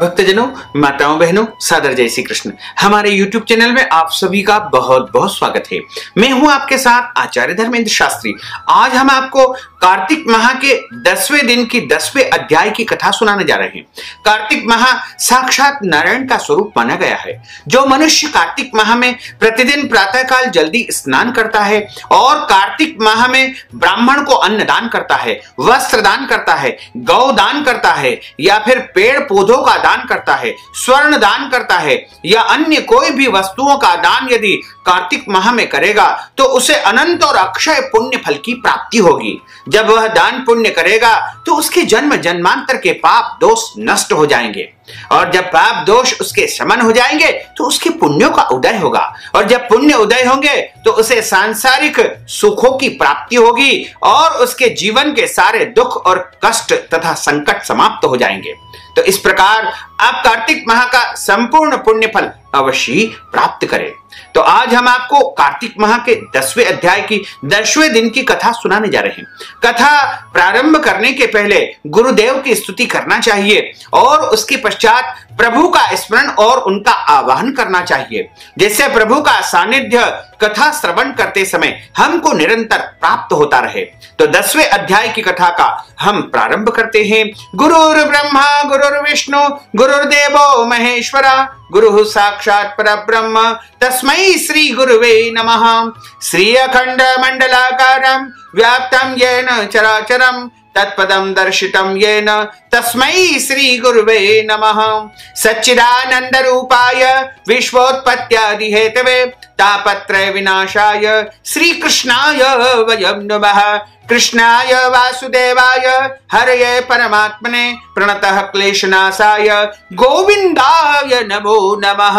भक्तजनों, माताओं, बहनों, सादर जय श्री कृष्ण। हमारे YouTube चैनल में आप सभी का बहुत बहुत स्वागत है। मैं हूं आपके साथ आचार्य धर्मेंद्र शास्त्री। आज हम आपको कार्तिक माह के 10वें दिन की 10वें अध्याय की कथा सुनाने जा रहे हैं। कार्तिक माह साक्षात नारायण का स्वरूप माना गया है। जो मनुष्य कार्तिक माह में प्रतिदिन प्रातःकाल जल्दी स्नान करता है और कार्तिक माह में ब्राह्मण को अन्न दान करता है, वस्त्र दान करता है, गौ दान करता है या फिर पेड़ पौधों का दान करता है, स्वर्ण दान करता है या अन्य कोई भी वस्तुओं का दान यदि कार्तिक माह में करेगा तो उसे अनंत और अक्षय पुण्य फल की प्राप्ति होगी। जब वह दान पुण्य करेगा तो उसके जन्म जन्मांतर के पाप दोष नष्ट हो जाएंगे और जब पाप दोष उसके शमन हो जाएंगे तो उसके पुण्यों का उदय होगा और जब पुण्य उदय होंगे तो उसे सांसारिक सुखों की प्राप्ति होगी और उसके जीवन के सारे दुख और कष्ट तथा संकट समाप्त हो जाएंगे। तो इस प्रकार आप कार्तिक माह का संपूर्ण पुण्य फल अवश्य प्राप्त करें। तो आज हम आपको कार्तिक माह के 10वें अध्याय की 10वें दिन की कथा सुनाने जा रहे हैं। कथा प्रारंभ करने के पहले गुरुदेव की स्तुति करना चाहिए और उसके पश्चात प्रभु का स्मरण और उनका आवाहन करना चाहिए, जिससे प्रभु का सानिध्य कथा श्रवण करते समय हमको निरंतर प्राप्त होता रहे। तो 10वें अध्याय की कथा का हम प्रारंभ करते हैं। गुरुर् ब्रह्मा गुरुर्विष्णु गुरुर्देवो महेश्वरा गुरु साक्षात् परब्रह्म तस्मै श्री गुरुवे नमः। श्री अखंड मंडलाकारं व्याप्तं येन चराचरं तत्पदं दर्शितं येन तस्मै श्री गुरुवे नमः। सच्चिदानंद रूपाय विश्वोत्पत्त्यादि हेतवे तापत्रय विनाशाय श्री कृष्णाय वयं नमः। कृष्णाय वासुदेवाय हरये परमात्मने प्रणतः क्लेशनाशाय गोविंदाय नमो नमः।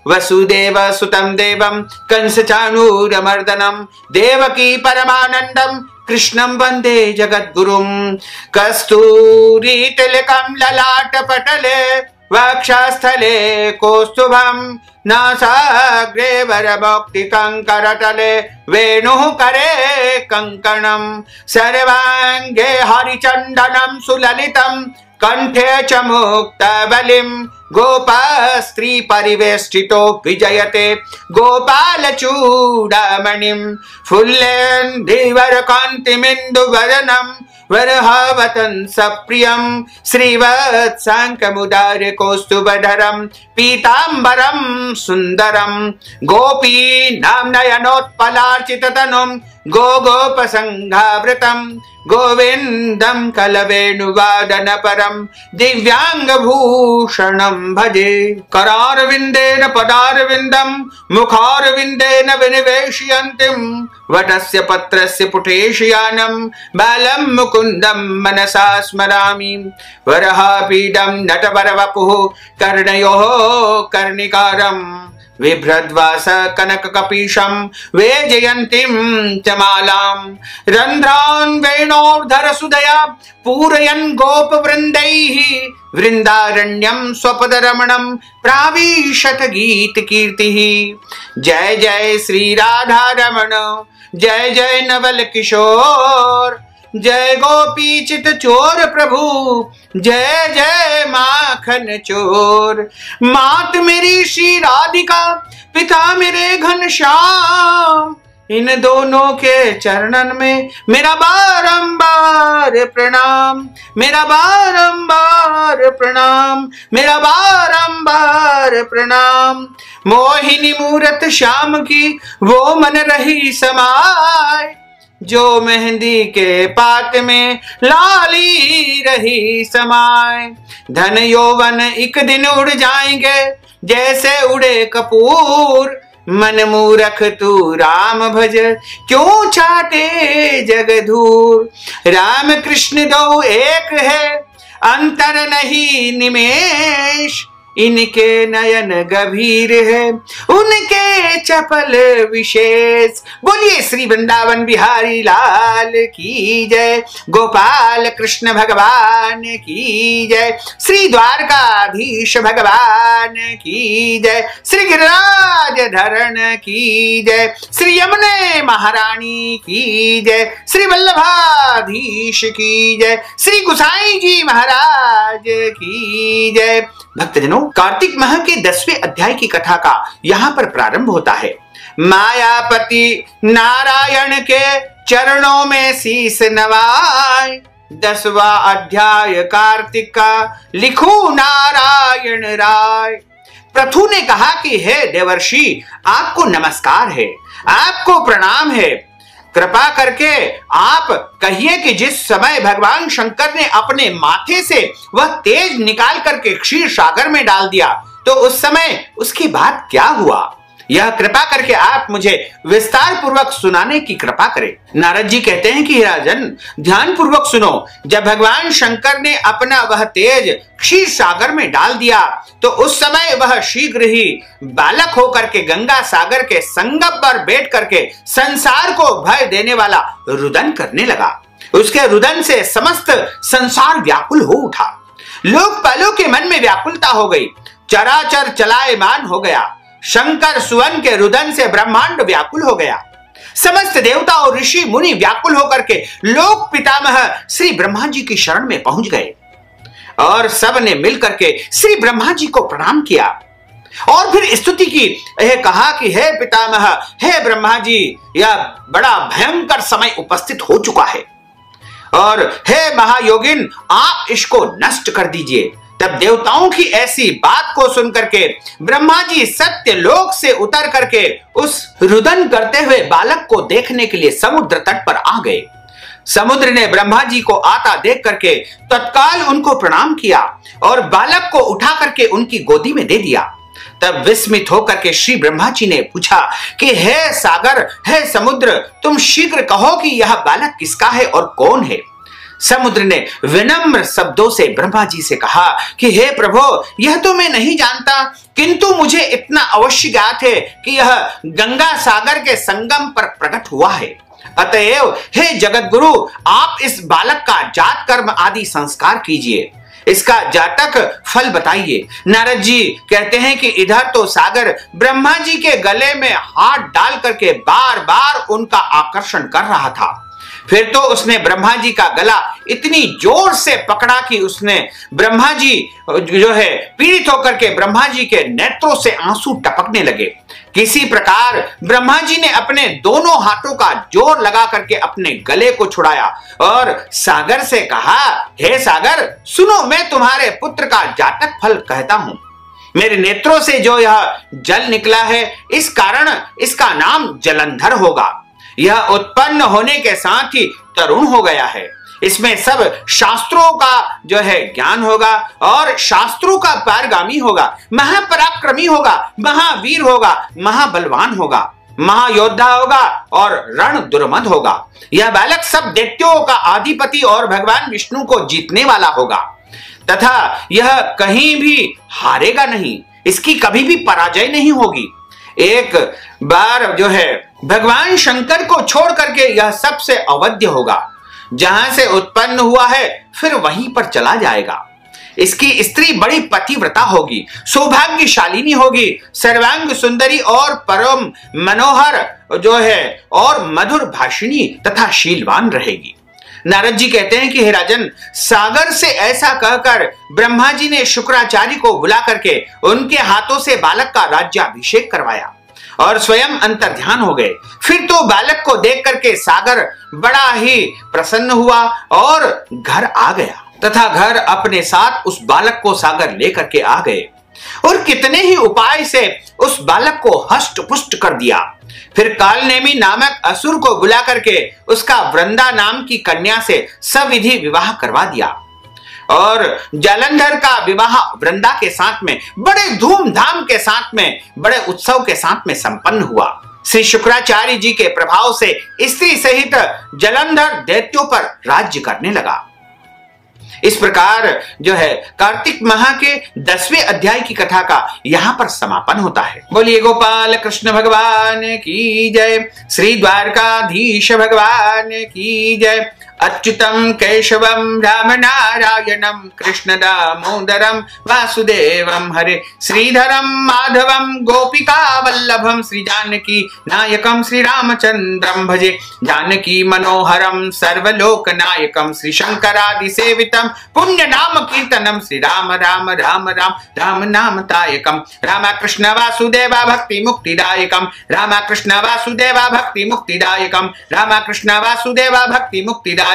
वसुदेव सुतं देवं कंसचाणूरमर्दनं देवकी परमानंदं कृष्णं वंदे जगद्गुरुं। कस्तूरी तिलकं ललाटपटले वक्षस्थले कौस्तुभं नासाग्रे वरभक्तिकंकरतले वेणुः करे कंकणं। सर्वांगे हरिचंदनं सुललितं कंठे च मुक्तबलिं गोपास्त्री परिवेष्टितो विजयते गोपालचूडामणिं। फुल्लेन्दिवरकान्तिमिन्दुवदनं वरहावतं सप्रियं श्रीवत्साङ्कमुदार्य कौस्तुभधरं पीताम्बरं सुन्दरं। गोपीनां नयनोत्पलार्चिततनुं गोगोपसंघावृतं गोविन्दं कलवेणुवादनपरं दिव्यांगभूषणं भजे। करारविन्देन पदारविन्दं मुखारविन्देन विनिवेशयन्तीं वटस्य पत्रस्य पुटेशयानं बालं मुकुन्दं मनसा स्मरामि। वरहापीडं नटवरवपुः कर्णयोः कर्णिकारं बिभ्रद्वास कनककपीशं वेजयन्तीं च मालां। रन्ध्रान् वेणोर्धरसुधया पूरयन् गोपवृन्दैः वृन्दारण्यं स्वपदरमणं प्राविशत गीतकीर्तिः। जय जय श्री राधारमण जय जय नवल किशोर जय गोपी चित चोर प्रभु जय जय माखन चोर। मात मेरी श्री राधिका पिता मेरे घनश्याम, इन दोनों के चरणन में मेरा बारंबार प्रणाम, मेरा बारंबार प्रणाम, मेरा बारंबार प्रणाम। मोहिनी मूरत श्याम की वो मन रही समाय, जो मेहंदी के पात में लाली रही समाय। धन यौवन एक दिन उड़ जाएंगे जैसे उड़े कपूर, मन मूरख तू राम भज क्यों चाटे जगधूर। राम कृष्ण दो एक है अंतर नहीं निमेष, इनके नयन गंभीर है उनके चपल विशेष। बोलिए श्री वृंदावन बिहारी लाल की जय, गोपाल कृष्ण भगवान की जय, श्री द्वारकाधीश भगवान की जय, श्री गिरिराज धरण की जय, श्री यमुने महारानी की जय, श्री वल्लभाधीश की जय, श्री गुसाई जी महाराज की जय। भक्तजनों, कार्तिक माह के 10वें अध्याय की कथा का यहाँ पर प्रारंभ होता है। मायापति नारायण के चरणों में शीस नवाए, 10वां अध्याय कार्तिक का लिखू नारायण राय। प्रथु ने कहा कि हे देवर्षि, आपको नमस्कार है, आपको प्रणाम है। कृपा करके आप कहिए कि जिस समय भगवान शंकर ने अपने माथे से वह तेज निकाल करके क्षीर सागर में डाल दिया, तो उस समय उसके बाद क्या हुआ, यह कृपा करके आप मुझे विस्तार पूर्वक सुनाने की कृपा करें। नारद जी कहते हैं कि राजन, ध्यान पूर्वक सुनो। जब भगवान शंकर ने अपना वह तेज क्षीर सागर में डाल दिया, तो उस समय वह शीघ्र ही बालक होकर के गंगा सागर के संगम पर बैठ करके संसार को भय देने वाला रुदन करने लगा। उसके रुदन से समस्त संसार व्याकुल हो उठा। लोकपालों के मन में व्याकुलता हो गई, चराचर चलायमान हो गया। शंकर सुवन के रुदन से ब्रह्मांड व्याकुल हो गया। समस्त देवता और ऋषि मुनि व्याकुल होकर के लोक पितामह श्री ब्रह्मा जी की शरण में पहुंच गए और सब ने मिलकर के श्री ब्रह्मा जी को प्रणाम किया और फिर स्तुति की। कहा कि हे पितामह, हे ब्रह्मा जी, यह बड़ा भयंकर समय उपस्थित हो चुका है और हे महायोगिन, आप इसको नष्ट कर दीजिए। तब देवताओं की ऐसी बात को सुनकर के ब्रह्मा जी सत्य लोक से उतर करके उस रुदन करते हुए बालक को देखने के लिए समुद्र तट पर आ गए। समुद्र ने ब्रह्मा जी को आता देख करके तत्काल उनको प्रणाम किया और बालक को उठा करके उनकी गोदी में दे दिया। तब विस्मित होकर के श्री ब्रह्मा जी ने पूछा कि हे सागर, हे समुद्र, तुम शीघ्र कहो कि यह बालक किसका है और कौन है। समुद्र ने विनम्र शब्दों से ब्रह्मा जी से कहा कि हे प्रभु, यह तो मैं नहीं जानता, किंतु मुझे इतना अवश्य ज्ञात है कि यह गंगा सागर के संगम पर प्रकट हुआ है। अतएव हे जगत गुरु, आप इस बालक का जात कर्म आदि संस्कार कीजिए, इसका जातक फल बताइए। नारद जी कहते हैं कि इधर तो सागर ब्रह्मा जी के गले में हाथ डाल करके बार बार उनका आकर्षण कर रहा था। फिर तो उसने ब्रह्मा जी का गला इतनी जोर से पकड़ा कि उसने ब्रह्मा जी जो है पीड़ित होकर के ब्रह्मा जी के नेत्रों से आंसू टपकने लगे। किसी प्रकार ब्रह्मा जी ने अपने दोनों हाथों का जोर लगा करके अपने गले को छुड़ाया और सागर से कहा, हे सागर, सुनो, मैं तुम्हारे पुत्र का जातक फल कहता हूं। मेरे नेत्रों से जो यह जल निकला है, इस कारण इसका नाम जलंधर होगा। यह उत्पन्न होने के साथ ही तरुण हो गया है। इसमें सब शास्त्रों का जो है ज्ञान होगा और शास्त्रों का पारगामी होगा, महापराक्रमी होगा, महावीर होगा, महाबलवान होगा, महायोद्धा होगा और रण दुर्मद होगा। यह बालक सब दैत्यों का अधिपति और भगवान विष्णु को जीतने वाला होगा तथा यह कहीं भी हारेगा नहीं, इसकी कभी भी पराजय नहीं होगी। एक बार जो है भगवान शंकर को छोड़ करके यह सबसे अवध्य होगा। जहां से उत्पन्न हुआ है फिर वहीं पर चला जाएगा। इसकी स्त्री बड़ी पतिव्रता होगी, सौभाग्यशालिनी होगी, सर्वांग सुंदरी और परम मनोहर जो है और मधुर भाषिणी तथा शीलवान रहेगी। नारद जी कहते हैं कि हे राजन, सागर से ऐसा कहकर ब्रह्मा जी ने शुक्राचार्य को बुला करके उनके हाथों से बालक का राज्याभिषेक करवाया और स्वयं अंतर्ध्यान हो गए। फिर तो बालक को देख करके सागर बड़ा ही प्रसन्न हुआ और घर आ गया तथा घर अपने साथ उस बालक को सागर लेकर के आ गए और कितने ही उपाय से उस बालक को हष्ट पुष्ट कर दिया। फिर कालनेमी नामक असुर को बुला करके उसका वृंदा नाम की कन्या से सविधि विवाह करवा दिया और जलंधर का विवाह वृंदा के साथ में बड़े धूमधाम के साथ में बड़े उत्सव के साथ में संपन्न हुआ। श्री शुक्राचार्य जी के प्रभाव से स्त्री सहित जलंधर दैत्यों पर राज्य करने लगा। इस प्रकार जो है कार्तिक माह के 10वें अध्याय की कथा का यहाँ पर समापन होता है। बोलिए गोपाल कृष्ण भगवान की जय, श्री द्वारकाधीश भगवान की जय। अच्युतम केशवम राम नारायणम कृष्ण दामोदरम वासुदेवम हरे श्रीधरम माधवम गोपिका वल्लभम श्री जानकी नायकम श्री रामचंद्रम भजे जानकी मनोहरम सर्वलोक नायकम श्री शंकरादि सेवितम पुण्य नाम कीर्तनम श्री राम राम राम राम राम नाम तायकम राम कृष्ण वासुदेवा भक्ति मुक्तिदायकम राम कृष्ण वासुदेवा भक्ति मुक्तिदायकम राम कृष्ण वासुदेवा भक्ति मुक्तिदायकम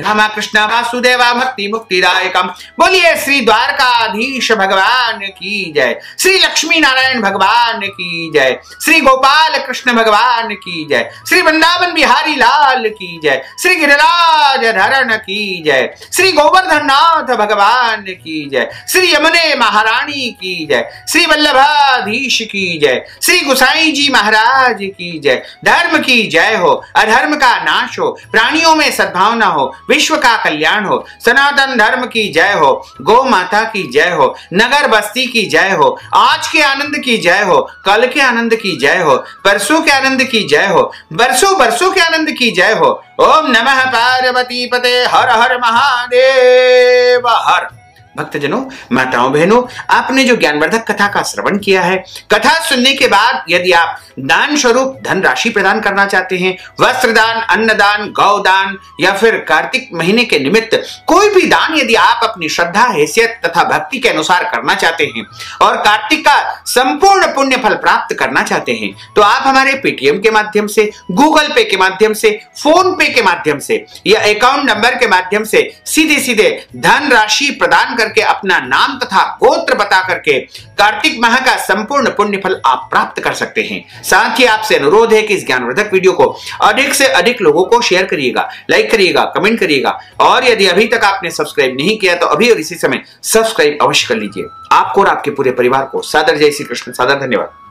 राम कृष्ण वासुदेवा भक्ति मुक्तिदायकम। बोलिए श्री द्वारकाधीश भगवान की जय, श्री लक्ष्मी नारायण भगवान की जय, श्री गोपाल कृष्ण भगवान की जय, श्री वृंदावन बिहारी लाल की जय, श्री गिरिराज धरण की जय, श्री गोवर्धन नाथ भगवान की जय, श्री यमुने महारानी की जय, श्री वल्लभाधीश की जय, श्री गुसाई जी महाराज की जय। धर्म की जय हो, अधर्म का नाश हो, प्राणियों में सद्भावना हो, विश्व का कल्याण हो, सनातन धर्म की जय हो, गौ माता की जय हो, नगर बस्ती की जय हो, आज के आनंद की जय हो, कल के आनंद की जय हो, परसों के आनंद की जय हो, बरसों बरसों के आनंद की जय हो। ओम नमः पार्वती पते हर हर महादेव हर। भक्तजनों, माताओं बहनों, आपने जो ज्ञानवर्धक कथा का श्रवण किया है, कथा सुनने के बाद यदि आप दान स्वरूप धन राशि प्रदान करना चाहते हैं, वस्त्र दान, अन्नदान, गौदान या फिर कार्तिक महीने के निमित्त कोई भी दान यदि आप अपनी श्रद्धा, हैसियत तथा भक्ति के अनुसार करना चाहते हैं और कार्तिक का संपूर्ण पुण्य फल प्राप्त करना चाहते हैं, तो आप हमारे पेटीएम के माध्यम से, गूगल पे के माध्यम से, फोन पे के माध्यम से या अकाउंट नंबर के माध्यम से सीधे सीधे धन राशि प्रदान करके अपना नाम तथा गोत्र बता करके कार्तिक माह का संपूर्ण पुण्य फल आप प्राप्त कर सकते हैं। साथ ही आपसे अनुरोध है कि इस ज्ञानवर्धक वीडियो को अधिक से अधिक लोगों को शेयर करिएगा, लाइक करिएगा, कमेंट करिएगा और यदि अभी तक आपने सब्सक्राइब नहीं किया तो अभी और इसी समय सब्सक्राइब अवश्य कर लीजिए। आपको और आपके पूरे परिवार को सादर जय श्री कृष्ण, सादर धन्यवाद।